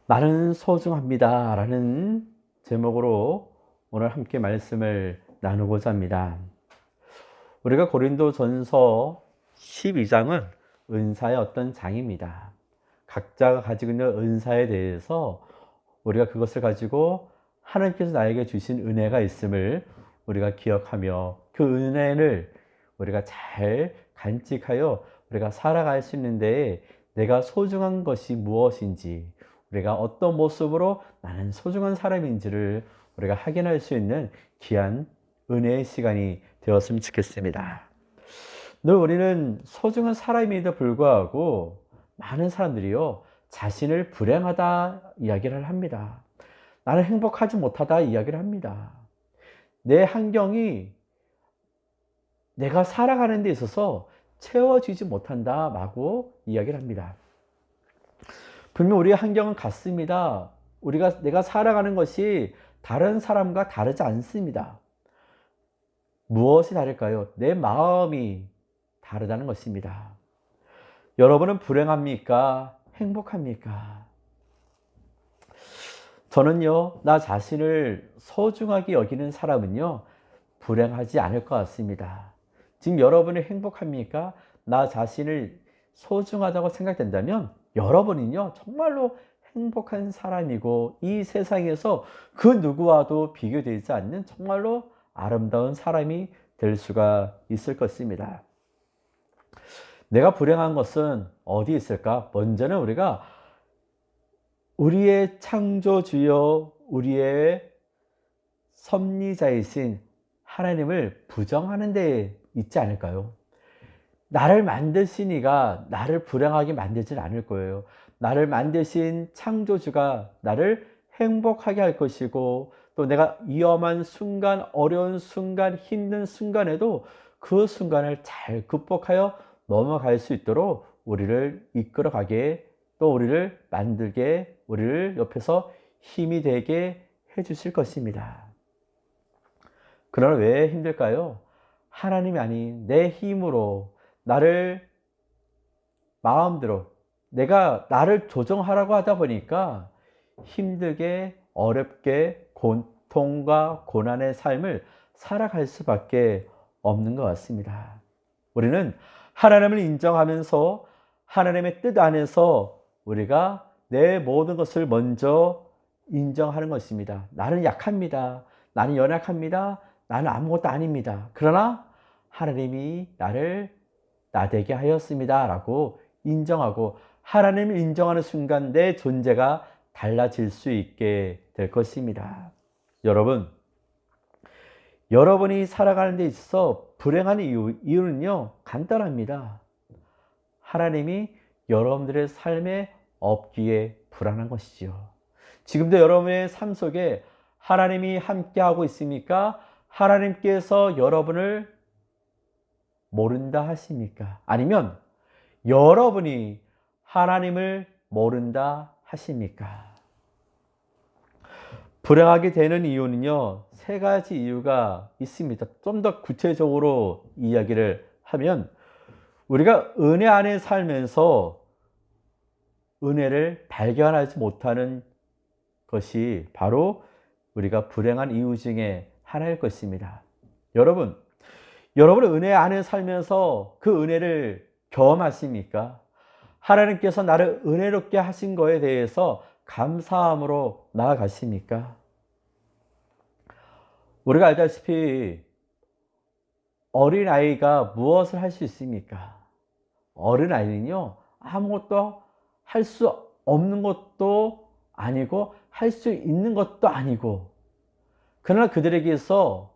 나는 소중합니다 라는 제목으로 오늘 함께 말씀을 나누고자 합니다. 우리가 고린도전서 12장은 은사의 어떤 장입니다. 각자가 가지고 있는 은사에 대해서 우리가 그것을 가지고 하나님께서 나에게 주신 은혜가 있음을 우리가 기억하며 그 은혜를 우리가 잘 간직하여 우리가 살아갈 수 있는데, 내가 소중한 것이 무엇인지, 우리가 어떤 모습으로 나는 소중한 사람인지를 우리가 확인할 수 있는 귀한 은혜의 시간이 되었으면 좋겠습니다. 늘 우리는 소중한 사람임에도 불구하고 많은 사람들이요, 자신을 불행하다 이야기를 합니다. 나는 행복하지 못하다 이야기를 합니다. 내 환경이 내가 살아가는 데 있어서 채워지지 못한다 라고 이야기를 합니다. 분명 우리의 환경은 같습니다. 내가 살아가는 것이 다른 사람과 다르지 않습니다. 무엇이 다를까요? 내 마음이 다르다는 것입니다. 여러분은 불행합니까? 행복합니까? 저는요, 나 자신을 소중하게 여기는 사람은요, 불행하지 않을 것 같습니다. 지금 여러분이 행복합니까? 나 자신을 소중하다고 생각된다면 여러분은요, 정말로 행복한 사람이고, 이 세상에서 그 누구와도 비교되지 않는 정말로 아름다운 사람이 될 수가 있을 것입니다. 내가 불행한 것은 어디 있을까? 먼저는 우리가 우리의 창조주여, 우리의 섭리자이신 하나님을 부정하는 데 있지 않을까요? 나를 만드신 이가 나를 불행하게 만들진 않을 거예요. 나를 만드신 창조주가 나를 행복하게 할 것이고, 또 내가 위험한 순간, 어려운 순간, 힘든 순간에도 그 순간을 잘 극복하여 넘어갈 수 있도록 우리를 이끌어가게, 또 우리를 만들게, 우리를 옆에서 힘이 되게 해주실 것입니다. 그러나 왜 힘들까요? 하나님이 아닌 내 힘으로 나를 마음대로 내가 나를 조정하라고 하다 보니까 힘들게, 어렵게, 고통과 고난의 삶을 살아갈 수밖에 없는 것 같습니다. 우리는 하나님을 인정하면서 하나님의 뜻 안에서 우리가 내 모든 것을 먼저 인정하는 것입니다. 나는 약합니다. 나는 연약합니다. 나는 아무것도 아닙니다. 그러나 하나님이 나를 나되게 하였습니다 라고 인정하고, 하나님을 인정하는 순간 내 존재가 달라질 수 있게 될 것입니다. 여러분이 살아가는 데 있어서 불행한 이유는요, 간단합니다. 하나님이 여러분들의 삶에 없기에 불안한 것이죠. 지금도 여러분의 삶 속에 하나님이 함께하고 있습니까? 하나님께서 여러분을 모른다 하십니까? 아니면 여러분이 하나님을 모른다 하십니까? 불행하게 되는 이유는요, 세 가지 이유가 있습니다. 좀 더 구체적으로 이야기를 하면, 우리가 은혜 안에 살면서 은혜를 발견하지 못하는 것이 바로 우리가 불행한 이유 중에 하나일 것입니다. 여러분은 은혜 안에 살면서 그 은혜를 경험하십니까? 하나님께서 나를 은혜롭게 하신 거에 대해서 감사함으로 나아가십니까? 우리가 알다시피 어린아이가 무엇을 할 수 있습니까? 어린아이는요, 아무것도 할 수 없는 것도 아니고 할 수 있는 것도 아니고, 그러나 그들에게서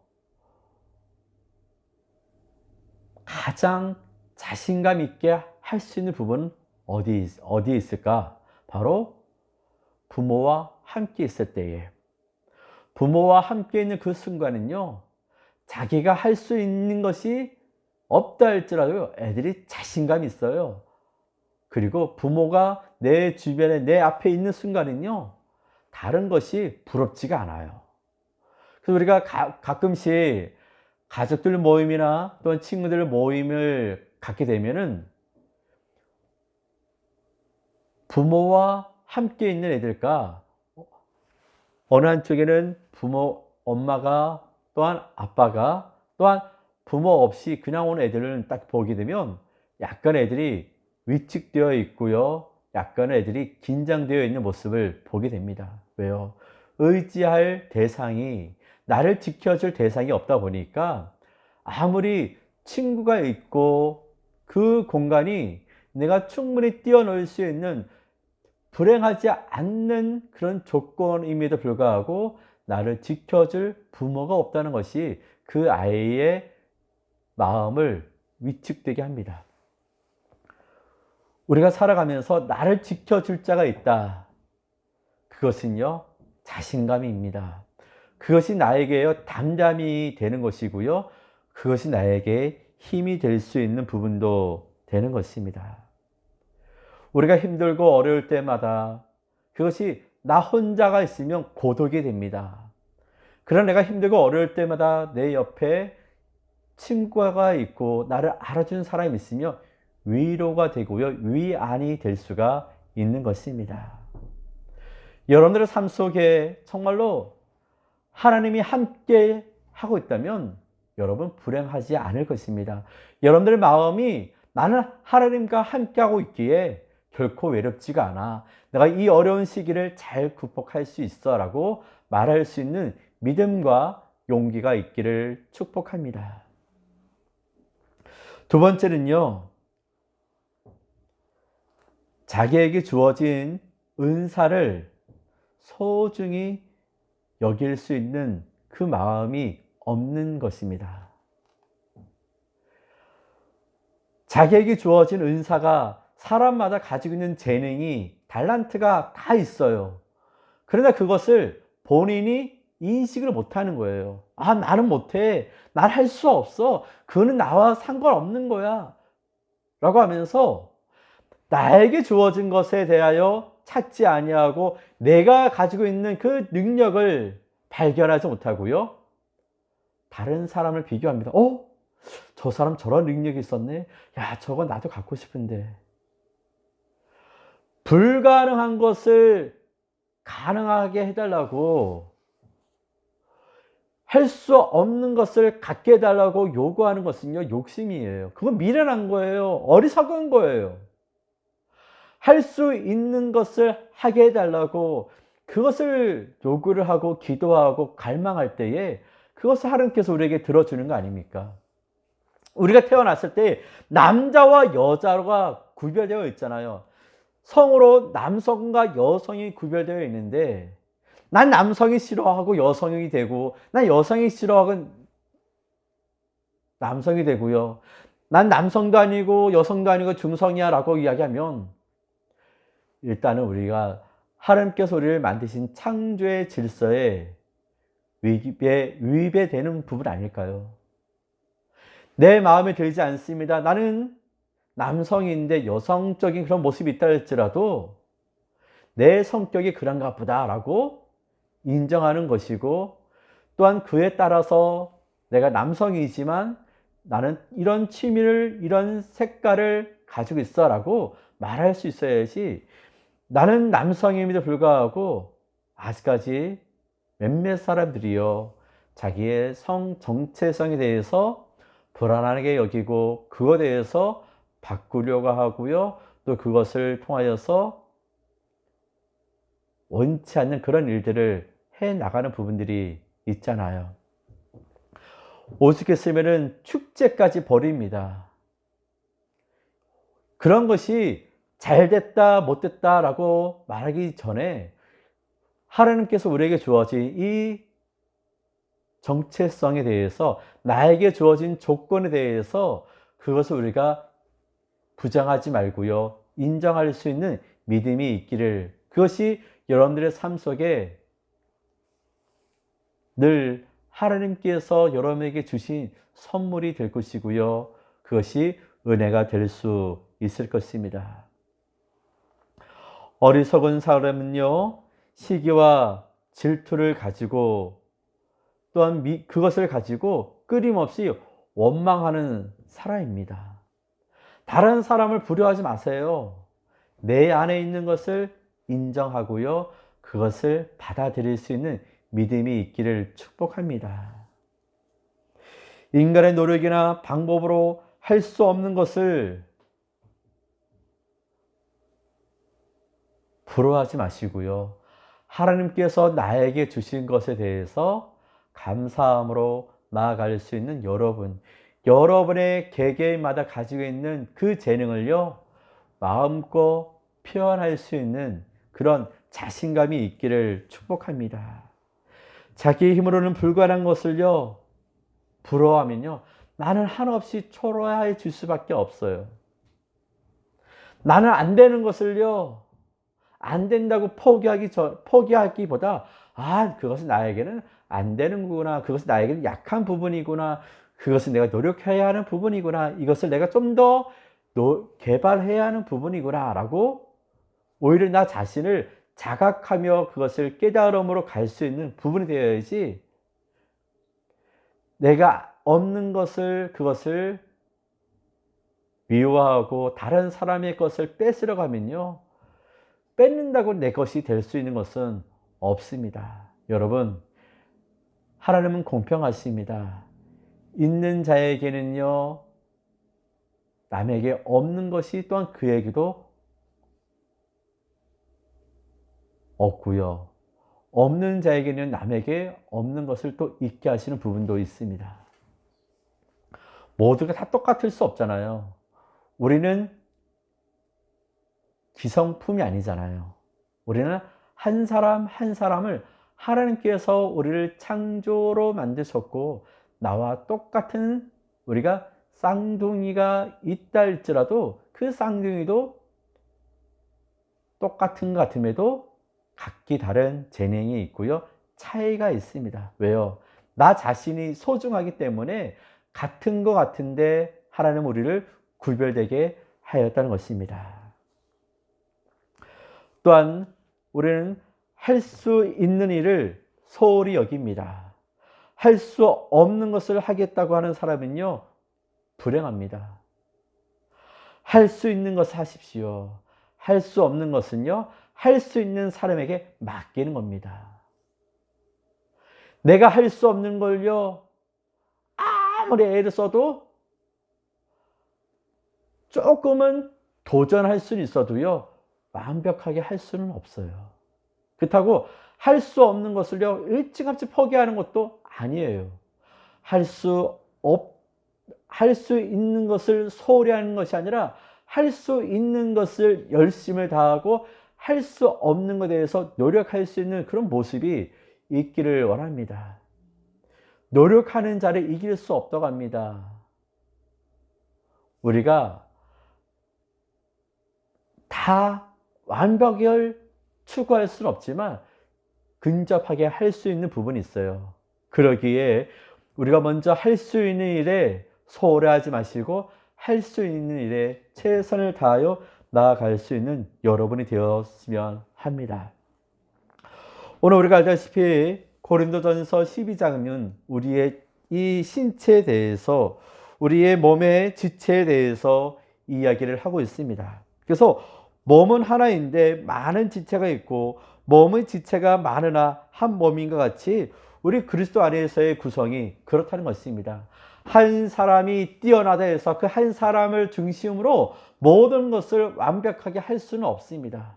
가장 자신감 있게 할 수 있는 부분은 어디에 있을까? 바로 부모와 함께 있을 때에, 부모와 함께 있는 그 순간은요, 자기가 할 수 있는 것이 없다 할지라도 애들이 자신감이 있어요. 그리고 부모가 내 주변에, 내 앞에 있는 순간은요, 다른 것이 부럽지가 않아요. 그래서 우리가 가끔씩 가족들 모임이나 또는 친구들 모임을 갖게 되면은 부모와 함께 있는 애들과 어느 한쪽에는 부모, 엄마가 또한 아빠가 또한 부모 없이 그냥 온 애들을 딱 보게 되면 약간 애들이 위축되어 있고요. 약간 애들이 긴장되어 있는 모습을 보게 됩니다. 왜요? 의지할 대상이, 나를 지켜줄 대상이 없다 보니까 아무리 친구가 있고 그 공간이 내가 충분히 뛰어놀 수 있는 불행하지 않는 그런 조건임에도 불구하고 나를 지켜줄 부모가 없다는 것이 그 아이의 마음을 위축되게 합니다. 우리가 살아가면서 나를 지켜줄 자가 있다. 그것은요, 자신감입니다. 그것이 나에게 담담이 되는 것이고요. 그것이 나에게 힘이 될 수 있는 부분도 되는 것입니다. 우리가 힘들고 어려울 때마다 그것이 나 혼자가 있으면 고독이 됩니다. 그러나 내가 힘들고 어려울 때마다 내 옆에 친구가 있고 나를 알아주는 사람이 있으면 위로가 되고요. 위안이 될 수가 있는 것입니다. 여러분들의 삶 속에 정말로 하나님이 함께 하고 있다면 여러분 불행하지 않을 것입니다. 여러분들의 마음이 나는 하나님과 함께 하고 있기에 결코 외롭지가 않아. 내가 이 어려운 시기를 잘 극복할 수 있어 라고 말할 수 있는 믿음과 용기가 있기를 축복합니다. 두 번째는요, 자기에게 주어진 은사를 소중히 여길 수 있는 그 마음이 없는 것입니다. 자기에게 주어진 은사가 사람마다 가지고 있는 재능이 달란트가 다 있어요. 그러나 그것을 본인이 인식을 못하는 거예요. 아, 나는 못해. 난 할 수 없어. 그거는 나와 상관없는 거야. 라고 하면서 나에게 주어진 것에 대하여 찾지 아니하고 내가 가지고 있는 그 능력을 발견하지 못하고요. 다른 사람을 비교합니다. 저 사람 저런 능력이 있었네. 야, 저건 나도 갖고 싶은데. 불가능한 것을 가능하게 해달라고, 할 수 없는 것을 갖게 해달라고 요구하는 것은요, 욕심이에요. 그건 미련한 거예요. 어리석은 거예요. 할 수 있는 것을 하게 해달라고 그것을 요구를 하고 기도하고 갈망할 때에 그것을 하나님께서 우리에게 들어주는 거 아닙니까? 우리가 태어났을 때 남자와 여자가 구별되어 있잖아요. 성으로 남성과 여성이 구별되어 있는데 난 남성이 싫어하고 여성이 되고 난 여성이 싫어하고 남성이 되고요. 난 남성도 아니고 여성도 아니고 중성이야 라고 이야기하면 일단은 우리가 하나님께서 우리를 만드신 창조의 질서에 위배되는 부분 아닐까요? 내 마음에 들지 않습니다. 나는 남성인데 여성적인 그런 모습이 있다 할지라도 내 성격이 그런가 보다라고 인정하는 것이고 또한 그에 따라서 내가 남성이지만 나는 이런 취미를 이런 색깔을 가지고 있어 라고 말할 수 있어야지 나는 남성임에도 불구하고 아직까지 몇몇 사람들이요 자기의 성 정체성에 대해서 불안하게 여기고 그거에 대해서 바꾸려고 하고요 또 그것을 통하여서 원치 않는 그런 일들을 해 나가는 부분들이 있잖아요. 오죽했으면은 축제까지 벌입니다. 그런 것이 잘 됐다 못 됐다 라고 말하기 전에 하나님께서 우리에게 주어진 이 정체성에 대해서 나에게 주어진 조건에 대해서 그것을 우리가 부정하지 말고요 인정할 수 있는 믿음이 있기를 그것이 여러분들의 삶 속에 늘 하나님께서 여러분에게 주신 선물이 될 것이고요 그것이 은혜가 될 수 있을 것입니다. 어리석은 사람은요 시기와 질투를 가지고 또한 그것을 가지고 끊임없이 원망하는 사람입니다. 다른 사람을 불효하지 마세요. 내 안에 있는 것을 인정하고요. 그것을 받아들일 수 있는 믿음이 있기를 축복합니다. 인간의 노력이나 방법으로 할 수 없는 것을 부러워하지 마시고요. 하나님께서 나에게 주신 것에 대해서 감사함으로 나아갈 수 있는 여러분의 개개인마다 가지고 있는 그 재능을요, 마음껏 표현할 수 있는 그런 자신감이 있기를 축복합니다. 자기 힘으로는 불가능한 것을요, 부러워하면요, 나는 한없이 초라해 질 수밖에 없어요. 나는 안 되는 것을요, 안 된다고 포기하기보다, 그것은 나에게는 안 되는구나. 그것은 나에게는 약한 부분이구나. 그것은 내가 노력해야 하는 부분이구나. 이것을 내가 좀 더 개발해야 하는 부분이구나. 라고 오히려 나 자신을 자각하며 그것을 깨달음으로 갈 수 있는 부분이 되어야지, 내가 없는 그것을 미워하고 다른 사람의 것을 뺏으려 가면요, 뺏는다고 내 것이 될 수 있는 것은 없습니다. 여러분, 하나님은 공평하십니다. 있는 자에게는요, 남에게 없는 것이 또한 그에게도 없고요. 없는 자에게는 남에게 없는 것을 또 있게 하시는 부분도 있습니다. 모두가 다 똑같을 수 없잖아요. 우리는 기성품이 아니잖아요. 우리는 한 사람 한 사람을 하나님께서 우리를 창조로 만드셨고, 나와 똑같은 우리가 쌍둥이가 있다 할지라도 그 쌍둥이도 똑같은 것 같음에도 각기 다른 재능이 있고요, 차이가 있습니다. 왜요? 나 자신이 소중하기 때문에 같은 것 같은데 하나님 우리를 구별되게 하였다는 것입니다. 또한 우리는 할 수 있는 일을 소홀히 여깁니다. 할 수 없는 것을 하겠다고 하는 사람은요, 불행합니다. 할 수 있는 것을 하십시오. 할 수 없는 것은요, 할 수 있는 사람에게 맡기는 겁니다. 내가 할 수 없는 걸요, 아무리 애를 써도 조금은 도전할 수는 있어도요, 완벽하게 할 수는 없어요. 그렇다고 할 수 없는 것을요, 일찌감치 포기하는 것도 아니에요. 할 수 있는 것을 소홀히 하는 것이 아니라, 할 수 있는 것을 열심을 다하고 할 수 없는 것에 대해서 노력할 수 있는 그런 모습이 있기를 원합니다. 노력하는 자를 이길 수 없다고 합니다. 우리가 다 완벽을 추구할 수는 없지만 근접하게 할 수 있는 부분이 있어요. 그러기에 우리가 먼저 할 수 있는 일에 소홀하지 마시고, 할 수 있는 일에 최선을 다하여 나아갈 수 있는 여러분이 되었으면 합니다. 오늘 우리가 알다시피 고린도전서 12장은 우리의 이 신체에 대해서, 우리의 몸의 지체에 대해서 이야기를 하고 있습니다. 그래서 몸은 하나인데 많은 지체가 있고, 몸의 지체가 많으나 한 몸인 것 같이 우리 그리스도 안에서의 구성이 그렇다는 것입니다. 한 사람이 뛰어나다 해서 그 한 사람을 중심으로 모든 것을 완벽하게 할 수는 없습니다.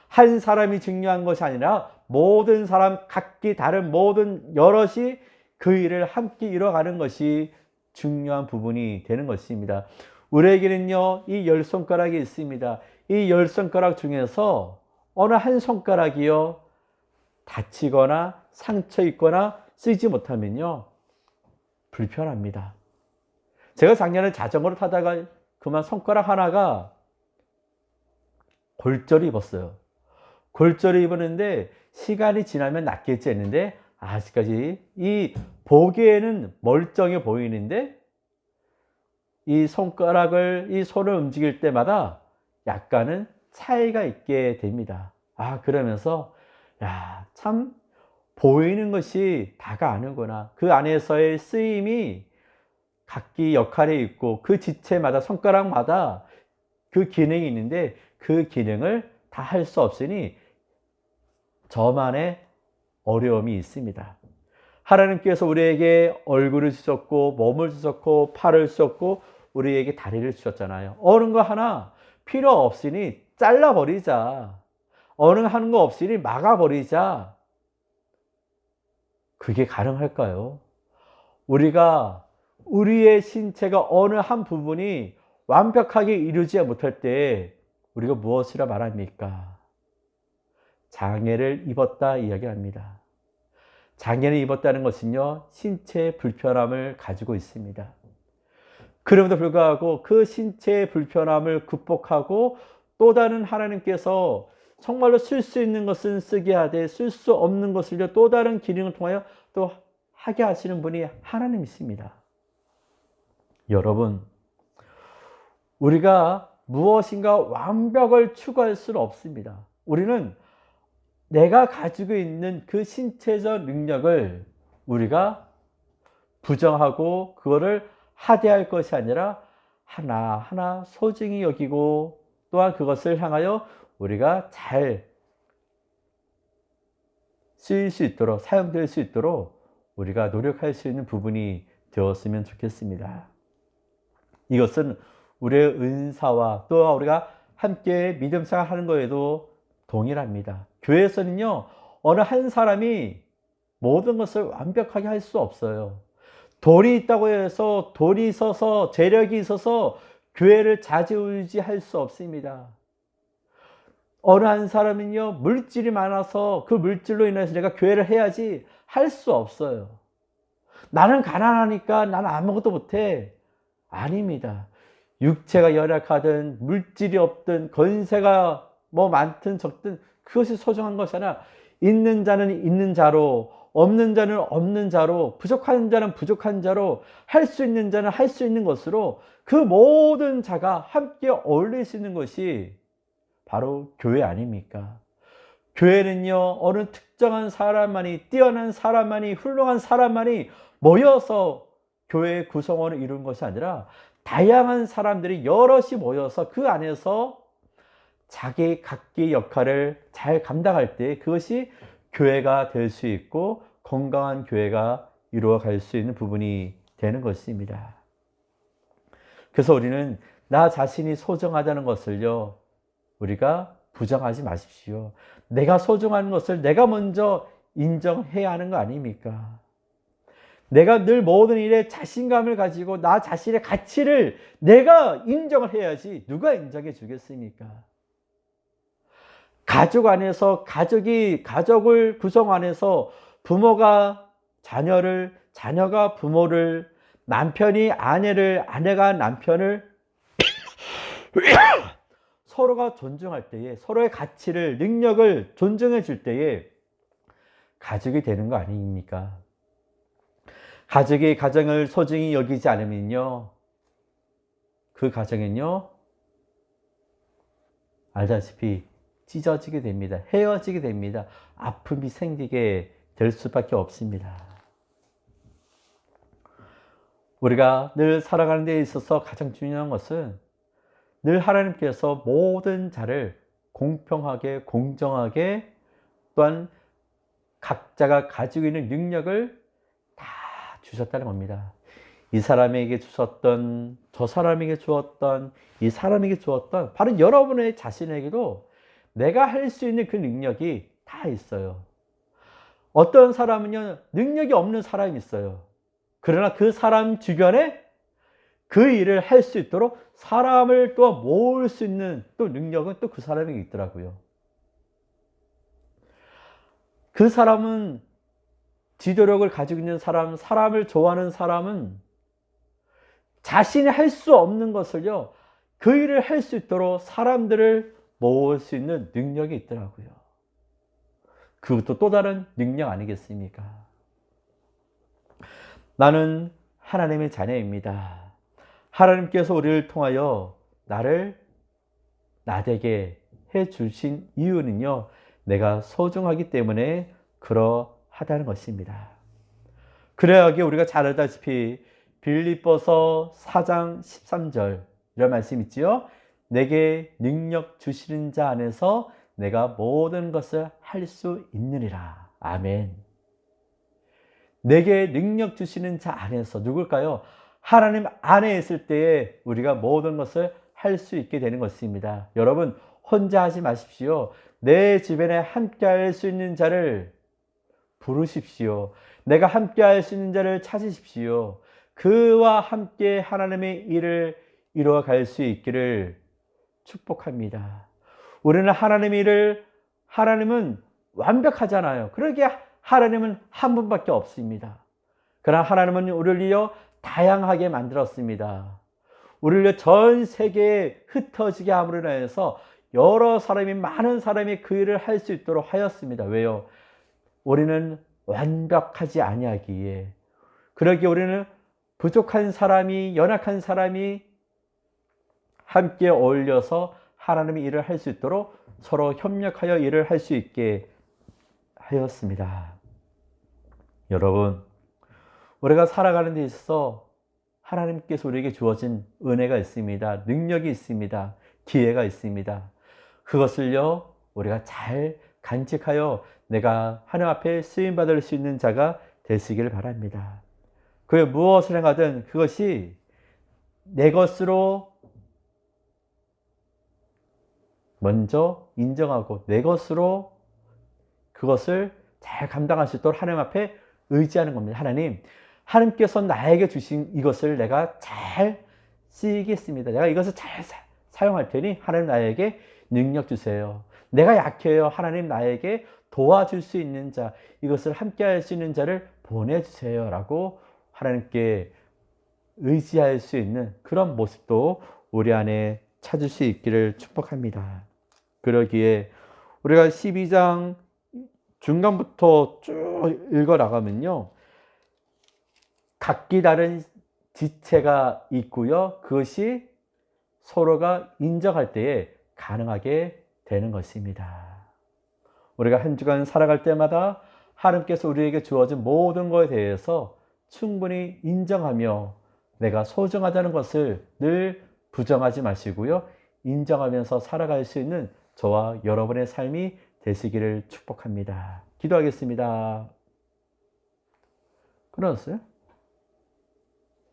한 사람이 중요한 것이 아니라 모든 사람, 각기 다른 모든 여럿이 그 일을 함께 이뤄가는 것이 중요한 부분이 되는 것입니다. 우리에게는요, 이 10손가락이 있습니다. 이 10손가락 중에서 어느 한 손가락이요, 다치거나 상처 있거나 쓰지 못하면요, 불편합니다. 제가 작년에 자전거를 타다가 그만 손가락 하나가 골절을 입었어요. 골절을 입었는데 시간이 지나면 낫겠지 했는데, 아직까지 이 보기에는 멀쩡해 보이는데 이 손을 움직일 때마다 약간은 차이가 있게 됩니다. 그러면서 참 보이는 것이 다가 아니구나. 그 안에서의 쓰임이 각기 역할이 있고, 그 지체마다, 손가락마다 그 기능이 있는데 그 기능을 다 할 수 없으니 저만의 어려움이 있습니다. 하나님께서 우리에게 얼굴을 주셨고 몸을 주셨고 팔을 주셨고 우리에게 다리를 주셨잖아요. 어느 거 하나 필요 없으니 잘라버리자. 어느 하는 거 없으니 막아버리자. 그게 가능할까요? 우리가 우리의 신체가 어느 한 부분이 완벽하게 이루지 못할 때 우리가 무엇이라 말합니까? 장애를 입었다 이야기합니다. 장애를 입었다는 것은요, 신체의 불편함을 가지고 있습니다. 그럼에도 불구하고 그 신체의 불편함을 극복하고 또 다른 하나님께서 정말로 쓸 수 있는 것은 쓰게 하되 쓸 수 없는 것을 또 다른 기능을 통하여 또 하게 하시는 분이 하나님이십니다. 여러분, 우리가 무엇인가 완벽을 추구할 수는 없습니다. 우리는 내가 가지고 있는 그 신체적 능력을 우리가 부정하고 그거를 하대할 것이 아니라 하나하나 소중히 여기고 또한 그것을 향하여 우리가 잘 쓰일 수 있도록 사용될 수 있도록 우리가 노력할 수 있는 부분이 되었으면 좋겠습니다. 이것은 우리의 은사와 또 우리가 함께 믿음 생활하는 거에도 동일합니다. 교회에서는요, 어느 한 사람이 모든 것을 완벽하게 할 수 없어요. 돌이 있다고 해서 돌이 있어서 재력이 있어서 교회를 좌지우지할 수 없습니다. 어느 한 사람은요, 물질이 많아서 그 물질로 인해서 내가 교회를 해야지 할 수 없어요. 나는 가난하니까 나는 아무것도 못해. 아닙니다. 육체가 연약하든 물질이 없든 권세가 뭐 많든 적든 그것이 소중한 것이 아니라 있는 자는 있는 자로, 없는 자는 없는 자로, 부족한 자는 부족한 자로, 할 수 있는 자는 할 수 있는 것으로 그 모든 자가 함께 어울릴 수 있는 것이 바로 교회 아닙니까? 교회는요, 어느 특정한 사람만이, 뛰어난 사람만이, 훌륭한 사람만이 모여서 교회의 구성원을 이루는 것이 아니라 다양한 사람들이 여럿이 모여서 그 안에서 자기 각기 역할을 잘 감당할 때 그것이 교회가 될 수 있고 건강한 교회가 이루어갈 수 있는 부분이 되는 것입니다. 그래서 우리는 나 자신이 소중하다는 것을요, 우리가 부정하지 마십시오. 내가 소중한 것을 내가 먼저 인정해야 하는 거 아닙니까? 내가 늘 모든 일에 자신감을 가지고 나 자신의 가치를 내가 인정을 해야지 누가 인정해 주겠습니까? 가족 안에서 가족을 구성 안에서 부모가 자녀를, 자녀가 부모를, 남편이 아내를, 아내가 남편을 서로가 존중할 때에 서로의 가치를, 능력을 존중해 줄 때에 가족이 되는 거 아닙니까? 가족이 가정을 소중히 여기지 않으면요, 그 가정은요, 알다시피 찢어지게 됩니다. 헤어지게 됩니다. 아픔이 생기게 될 수밖에 없습니다. 우리가 늘 살아가는 데 있어서 가장 중요한 것은 늘 하나님께서 모든 자를 공평하게, 공정하게, 또한 각자가 가지고 있는 능력을 다 주셨다는 겁니다. 이 사람에게 주셨던, 저 사람에게 주었던, 이 사람에게 주었던, 바로 여러분의 자신에게도 내가 할 수 있는 그 능력이 다 있어요. 어떤 사람은요, 능력이 없는 사람이 있어요. 그러나 그 사람 주변에 그 일을 할 수 있도록 사람을 또 모을 수 있는 또 능력은 또 그 사람에게 있더라고요. 그 사람은 지도력을 가지고 있는 사람, 사람을 좋아하는 사람은 자신이 할 수 없는 것을요, 그 일을 할 수 있도록 사람들을 모을 수 있는 능력이 있더라고요. 그것도 또 다른 능력 아니겠습니까? 나는 하나님의 자녀입니다. 하나님께서 우리를 통하여 나를 나되게 해 주신 이유는요, 내가 소중하기 때문에 그러하다는 것입니다. 그래야기 우리가 잘 알다시피 빌립보서 4장 13절 이런 말씀 있지요. 내게 능력 주시는 자 안에서 내가 모든 것을 할 수 있느니라. 아멘. 내게 능력 주시는 자 안에서 누굴까요? 하나님 안에 있을 때에 우리가 모든 것을 할 수 있게 되는 것입니다. 여러분 혼자 하지 마십시오. 내 주변에 함께 할 수 있는 자를 부르십시오. 내가 함께 할 수 있는 자를 찾으십시오. 그와 함께 하나님의 일을 이루어 갈 수 있기를 축복합니다. 우리는 하나님의 일을, 하나님은 완벽하잖아요. 그러기에 하나님은 한 분밖에 없습니다. 그러나 하나님은 우리를 위해 다양하게 만들었습니다. 우리를 위해 전 세계에 흩어지게 함으로 인해서 여러 사람이, 많은 사람이 그 일을 할 수 있도록 하였습니다. 왜요? 우리는 완벽하지 아니하기에, 그러기에 우리는 부족한 사람이, 연약한 사람이 함께 어울려서 하나님의 일을 할 수 있도록 서로 협력하여 일을 할 수 있게 하였습니다. 여러분, 우리가 살아가는 데 있어서 하나님께서 우리에게 주어진 은혜가 있습니다. 능력이 있습니다. 기회가 있습니다. 그것을요, 우리가 잘 간직하여 내가 하나님 앞에 쓰임받을 수 있는 자가 되시기를 바랍니다. 그게 무엇을 행하든 그것이 내 것으로 먼저 인정하고 내 것으로 그것을 잘 감당할 수 있도록 하나님 앞에 의지하는 겁니다. 하나님께서 나에게 주신 이것을 내가 잘 쓰겠습니다. 내가 이것을 잘 사용할 테니 하나님 나에게 능력 주세요. 내가 약해요. 하나님 나에게 도와줄 수 있는 자, 이것을 함께 할 수 있는 자를 보내주세요 라고 하나님께 의지할 수 있는 그런 모습도 우리 안에 찾을 수 있기를 축복합니다. 그러기에 우리가 12장 중간부터 쭉 읽어 나가면요, 각기 다른 지체가 있고요, 그것이 서로가 인정할 때에 가능하게 되는 것입니다. 우리가 한 주간 살아갈 때마다 하나님께서 우리에게 주어진 모든 것에 대해서 충분히 인정하며 내가 소중하다는 것을 늘 부정하지 마시고요, 인정하면서 살아갈 수 있는 저와 여러분의 삶이 되시기를 축복합니다. 기도하겠습니다. 끊어졌어요?